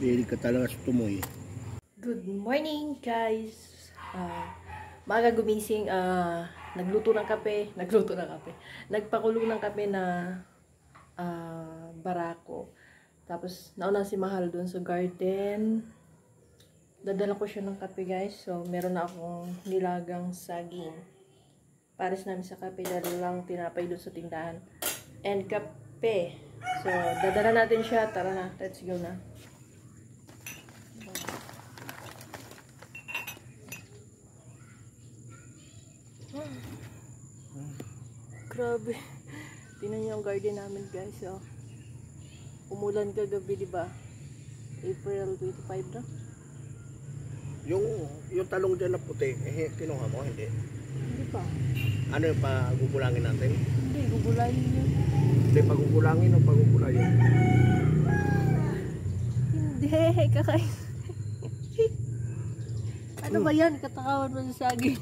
Mahilig ka talaga sa tumoy. Good morning, guys. Maaga gumising, nagluto ng kape. Nagpakulo ng kape na barako. Tapos, nauna si Mahal dun sa garden. Dadala ko siya ng kape, guys. So, meron na akong nilagang saging. Pares namin sa kape. Dadala lang tinapay dun sa tindahan. And kape. So, dadala natin siya. Tara na, let's go na. Grabe. Tingnan niyo yung garden namin, guys. Oh. Umulan kagabi, di ba? April 25 na. Yung talong dyan na puti, kinuha mo, hindi? Hindi pa. Ano yung pagugulangin natin? Hindi, gugulayin yun. Hindi, pagugulangin o pagugulayin? Hindi, kakain. Ano ba yan? Katakawan mo sa saging.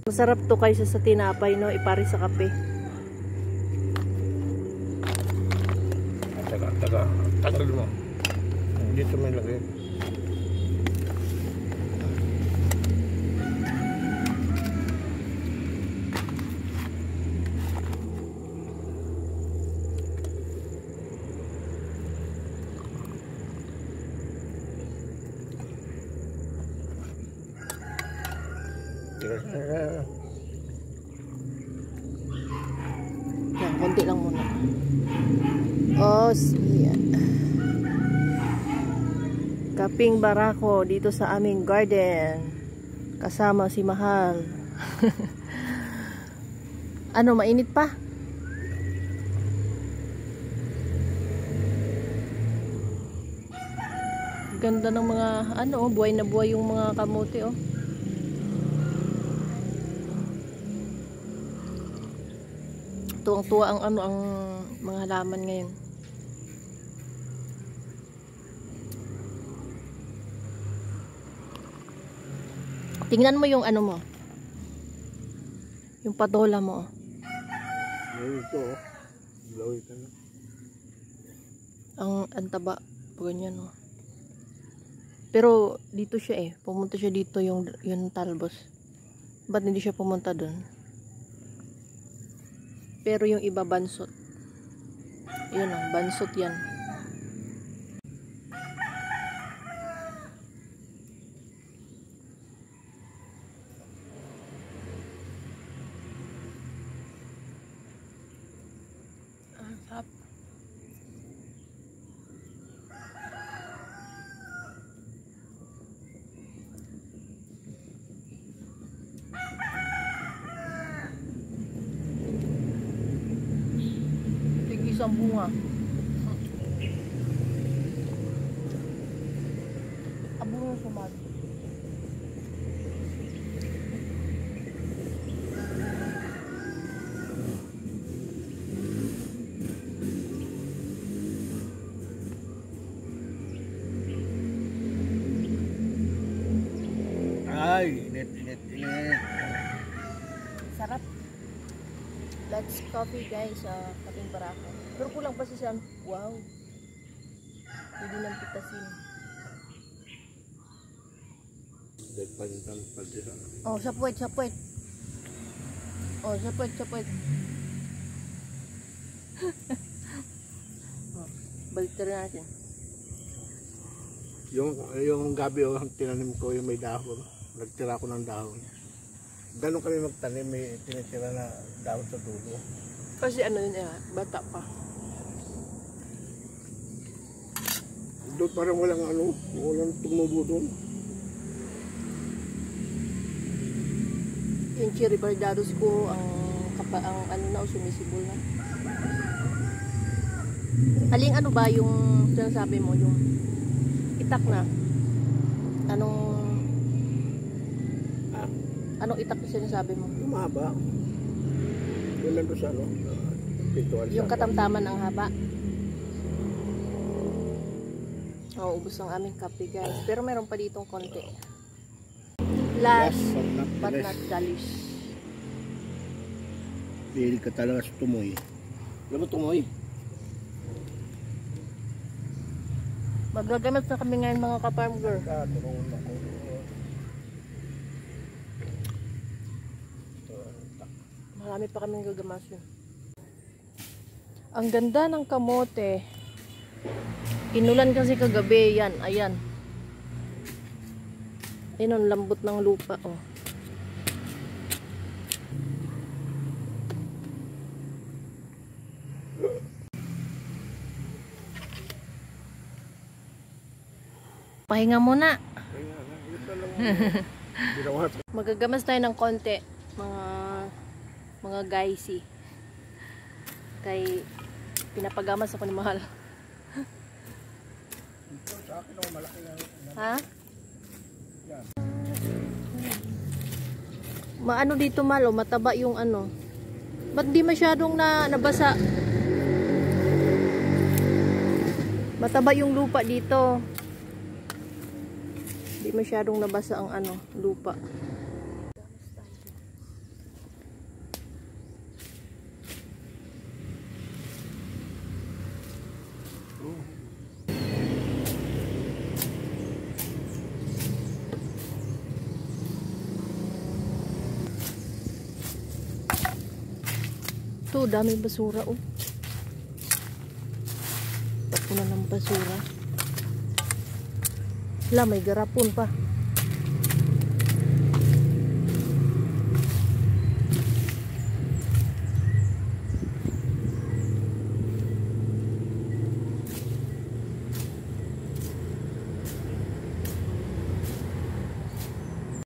Masarap to kaysa sa tinapay, no? Ipari sa kape. Tagal mo. Dito may lagay. Yan, konti lang muna. Oh, siya. Kaping barako dito sa aming garden. Kasama si Mahal. Ano, mainit pa? Ganda ng mga, ano, buhay na buhay yung mga kamote, oh. Tuwang-tuwa ang mga halaman ngayon. Tingnan mo yung ano mo. Yung patola mo. Ito, blowing ka na. Ang taba. Ganyan, oh. Pero dito siya eh. Pumunta siya dito yung talbos. Ba't hindi siya pumunta dun? Pero yung iba bansot. Yun o, bansot yan. Sarap. Isang bunga. Abunga sumad. Ay, init. Sarap. That's coffee, guys. Kaping barako. Pero kulang pa siya. Wow. Pwede nang pitasin. Oh, sapwet. Oh, sapwet. Oh, balik natin. Yung gabi, tinanim ko yung may dahon. Nagtira ko ng dahon. Ganun kami magtanim, may tinitira na dahon sa dulo. Kasi ano yun bata pa. Doon parang walang tumubo doon. Yung cherry bardados ko, ang ano na, sumisibol na. Aling ano ba yung sinasabi mo, yung itak na? Anong itak na sinasabi mo? Yung mahaba. Yung nandun sa pintuan. Yung katamtaman ng haba. Oh, ubos ang aming kape, guys. Pero meron pa ditong konti. Last but not the least. Mahilig ka talaga sa tumoy. Alam mo tumoy? Magagamit na kami ngayon mga ka-farm girl. Tulungan ako. Marami pa kaming gagamasin. Ang ganda ng kamote. Inulan kasi kagabi. Yan, ayan. Ayun ang lambot ng lupa. Oh. Pahinga muna. Magagamas tayo ng konti. Mga guysy. Kay pinapagamas ako ni Mahal. Sa akin ako malaki yan. Ha? Yan. Maano dito Malo, mataba yung ano. Ba't di masyadong nabasa? Mataba yung lupa dito. Di masyadong nabasa ang ano, lupa. Ito, daming basura oh. Tapunan ng basura. Wala, may garapon pa.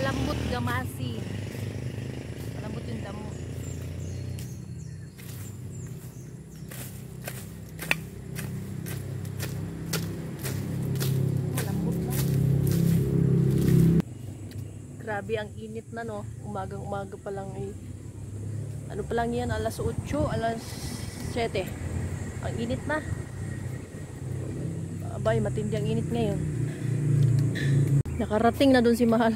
Lambot gamasi. Lambot yung damo. Grabe ang init na no. Umagang-umaga pa lang eh. Ano pa lang yan, alas 8, alas 7. Ang init na. Abay, matindi ang init ngayon. Nakarating na dun si Mahal.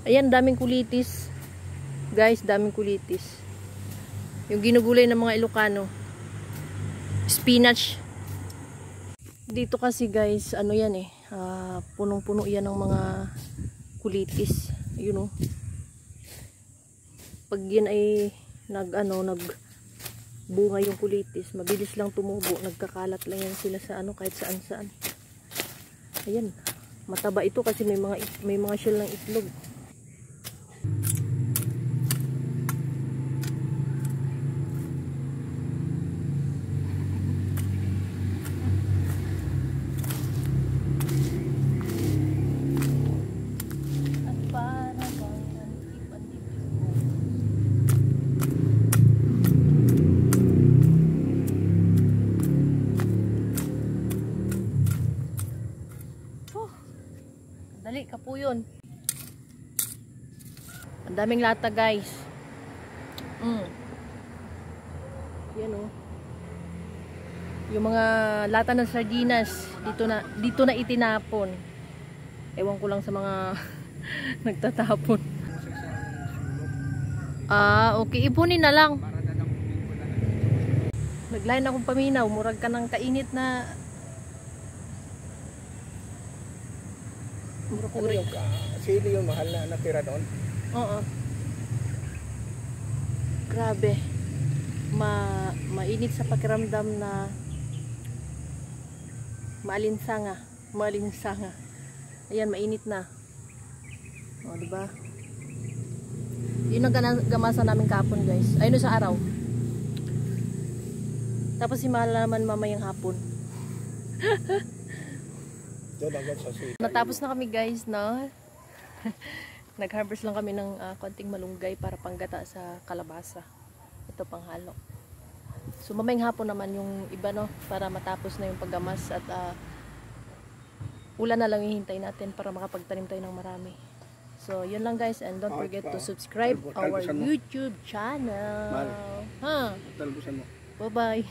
Ayan, daming kulitis. Guys, daming kulitis. Yung ginugulay ng mga Ilocano. Spinach. Dito kasi guys, ano yan eh. Punong-puno yan ng mga kulitis. Yun oh. Pag yan ay nagbunga yung kulitis, mabilis lang tumubo. Nagkakalat lang yan sila sa ano, kahit saan-saan. Ayan. Mataba ito kasi may mga shell ng itlog. Dali, kapuyon. Ang daming lata, guys. Yan oh. Yung mga lata ng sardinas, dito na itinapon. Ewan ko lang sa mga nagtatapon. Okay, ipunin na lang. Naglain akong paminaw, murag ka ng kainit na Ano yung sili yung mahal na natira doon? Oo. Grabe. Mainit sa pakiramdam na maalinsanga. Ayan, mainit na. O, diba? Yun ang gamasa namin kapon, guys. Ayun sa araw. Tapos si Mahal naman mamayang hapon. Natapos na kami guys, no? Nag-harvest lang kami ng konting malunggay para panggata sa kalabasa. Ito panghalo. So mamayang hapon naman yung iba, no? Para matapos na yung paggamas at ulan na lang hihintay natin para makapagtanim tayo ng marami. So yun lang guys, and don't forget to subscribe our YouTube channel. Ha? Bye bye.